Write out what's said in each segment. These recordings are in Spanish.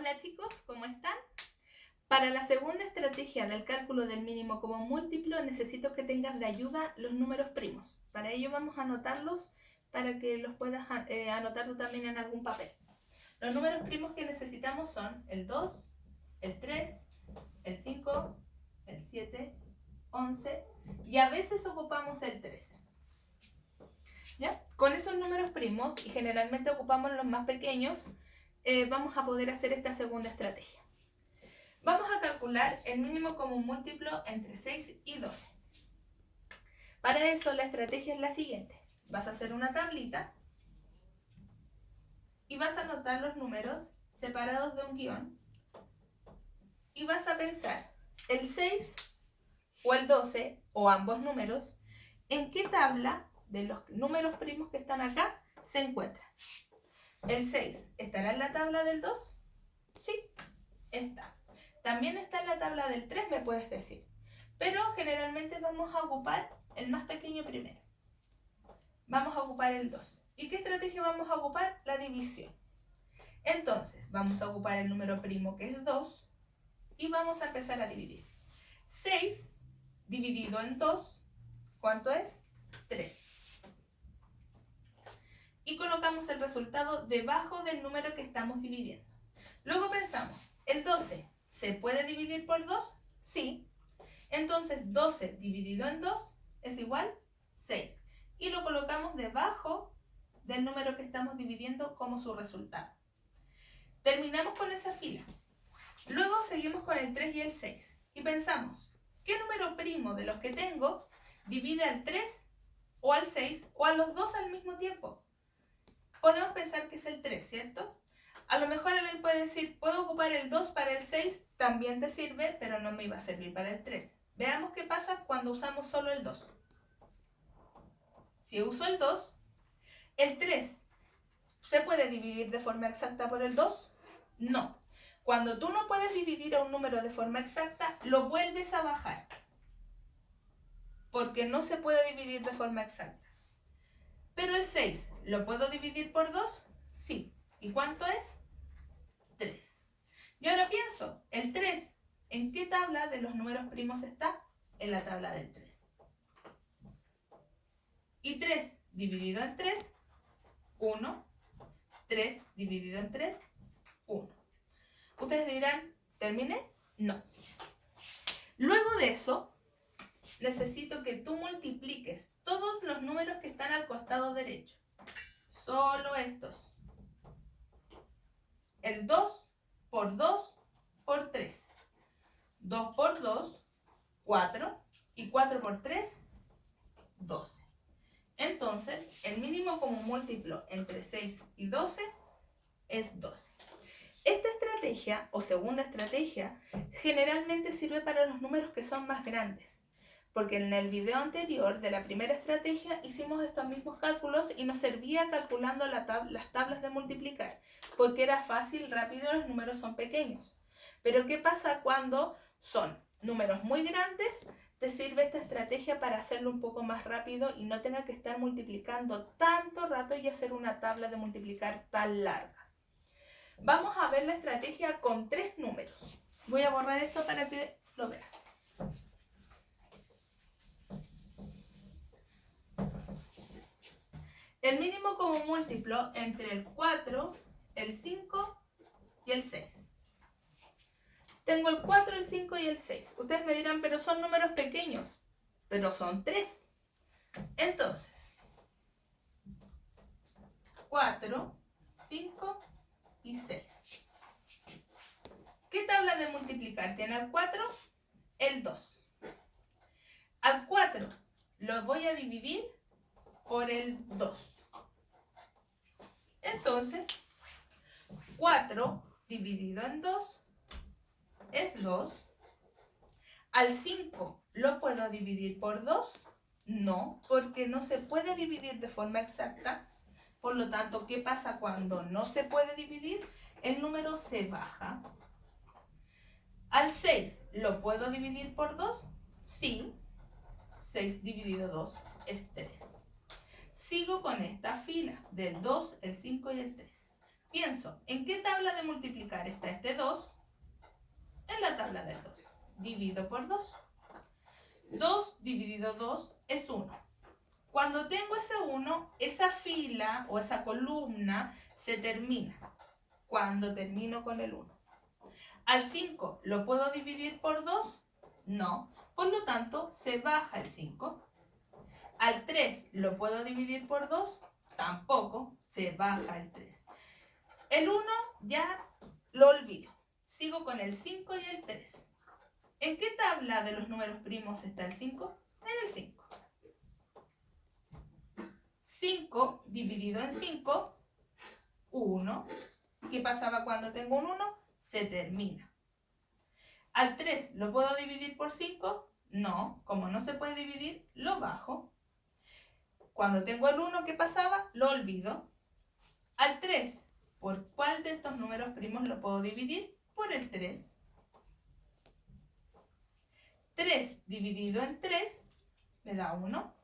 Hola chicos, ¿cómo están? Para la segunda estrategia del cálculo del mínimo como múltiplo necesito que tengas de ayuda los números primos. Para ello vamos a anotarlos para que los puedas anotar tú también en algún papel. Los números primos que necesitamos son el 2, el 3, el 5, el 7, 11 y a veces ocupamos el 13. ¿Ya? Con esos números primos, y generalmente ocupamos los más pequeños, vamos a poder hacer esta segunda estrategia. Vamos a calcular el mínimo común múltiplo entre 6 y 12. Para eso la estrategia es la siguiente. Vas a hacer una tablita y vas a anotar los números separados de un guión y vas a pensar el 6 o el 12 o ambos números en qué tabla de los números primos que están acá se encuentran. ¿El 6 estará en la tabla del 2? Sí, está. También está en la tabla del 3, me puedes decir. Pero generalmente vamos a ocupar el más pequeño primero. Vamos a ocupar el 2. ¿Y qué estrategia vamos a ocupar? La división. Entonces, vamos a ocupar el número primo que es 2 y vamos a empezar a dividir. 6 dividido en 2, ¿cuánto es? 3. Y colocamos el resultado debajo del número que estamos dividiendo. Luego pensamos, ¿el 12 se puede dividir por 2? Sí. Entonces 12 dividido en 2 es igual 6. Y lo colocamos debajo del número que estamos dividiendo como su resultado. Terminamos con esa fila. Luego seguimos con el 3 y el 6. Y pensamos, ¿qué número primo de los que tengo divide al 3 o al 6 o a los dos al mismo tiempo? Podemos pensar que es el 3, ¿cierto? A lo mejor alguien puede decir, ¿puedo ocupar el 2 para el 6? También te sirve, pero no me iba a servir para el 3. Veamos qué pasa cuando usamos solo el 2. Si uso el 2, ¿el 3 se puede dividir de forma exacta por el 2? No. Cuando tú no puedes dividir a un número de forma exacta, lo vuelves a bajar. Porque no se puede dividir de forma exacta. Pero el 6, ¿lo puedo dividir por 2? Sí. ¿Y cuánto es? 3. Y ahora pienso, el 3, ¿en qué tabla de los números primos está? En la tabla del 3. Y 3 dividido en 3, 1. 3 dividido en 3, 1. Ustedes dirán, ¿terminé? No. Luego de eso, necesito que tú multipliques todos los números que están al costado derecho. Solo estos. El 2 por 2 por 3. 2 por 2, 4. Y 4 por 3, 12. Entonces, el mínimo común múltiplo entre 6 y 12 es 12. Esta estrategia, o segunda estrategia, generalmente sirve para los números que son más grandes. Porque en el video anterior de la primera estrategia hicimos estos mismos cálculos y nos servía calculando las tablas de multiplicar. Porque era fácil, rápido, los números son pequeños. Pero ¿qué pasa cuando son números muy grandes? Te sirve esta estrategia para hacerlo un poco más rápido y no tenga que estar multiplicando tanto rato y hacer una tabla de multiplicar tan larga. Vamos a ver la estrategia con 3 números. Voy a borrar esto para que lo veas. El mínimo común múltiplo entre el 4, el 5 y el 6. Tengo el 4, el 5 y el 6. Ustedes me dirán, pero son números pequeños. Pero son 3. Entonces, 4, 5 y 6. ¿Qué tabla de multiplicar tiene el 4? El 2. Al 4 lo voy a dividir por el 2. Entonces, 4 dividido en 2 es 2. Al 5 lo puedo dividir por 2. No, porque no se puede dividir de forma exacta. Por lo tanto, ¿qué pasa cuando no se puede dividir? El número se baja. Al 6, ¿lo puedo dividir por 2? Sí. 6 dividido 2 es 3. Sigo con esta fila del 2, el 5 y el 3. pienso, ¿en qué tabla de multiplicar está este 2? En la tabla del 2. Divido por 2. 2 dividido 2 es 1. Cuando tengo ese 1, esa fila o esa columna se termina. Cuando termino con el 1. ¿Al 5 lo puedo dividir por 2? No. Por lo tanto, se baja el 5. ¿Al 3 lo puedo dividir por 2? Tampoco. Se baja el 3. El 1 ya lo olvido. Sigo con el 5 y el 3. ¿En qué tabla de los números primos está el 5? En el 5. 5 dividido en 5, 1. ¿Qué pasaba cuando tengo un 1? Se termina. ¿Al 3 lo puedo dividir por 5? No. Como no se puede dividir, lo bajo. Cuando tengo el 1, ¿qué pasaba? Lo olvido. Al 3, ¿por cuál de estos números primos lo puedo dividir? Por el 3. 3 dividido en 3 me da 1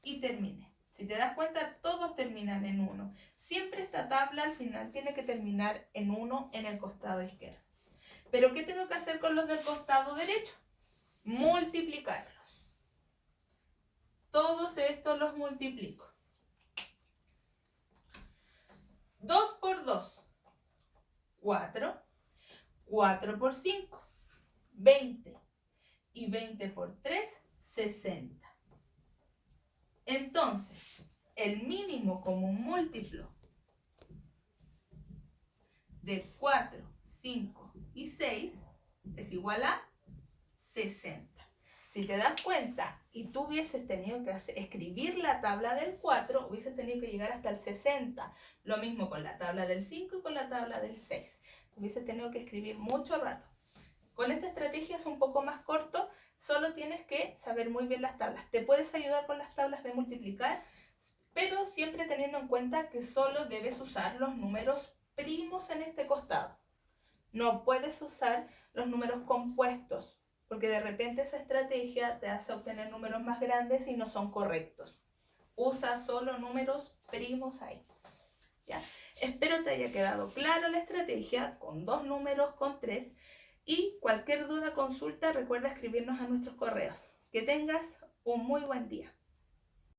y terminé. Si te das cuenta, todos terminan en 1. Siempre esta tabla al final tiene que terminar en 1 en el costado izquierdo. ¿Pero qué tengo que hacer con los del costado derecho? Multiplicarlos. Todos estos los multiplico. 2 por 2, 4. 4 por 5, 20. Y 20 por 3, 60. Entonces, el mínimo común múltiplo de 4, 5 y 6 es igual a 60. Si te das cuenta y tú hubieses tenido que escribir la tabla del 4, hubieses tenido que llegar hasta el 60. Lo mismo con la tabla del 5 y con la tabla del 6. Hubieses tenido que escribir mucho rato. Con esta estrategia es un poco más corto, solo tienes que saber muy bien las tablas. Te puedes ayudar con las tablas de multiplicar, pero siempre teniendo en cuenta que solo debes usar los números primos en este costado. No puedes usar los números compuestos, porque de repente esa estrategia te hace obtener números más grandes y no son correctos. Usa solo números primos ahí. ¿Ya? Espero te haya quedado claro la estrategia con 2 números, con 3. Y cualquier duda, consulta, recuerda escribirnos a nuestros correos. Que tengas un muy buen día.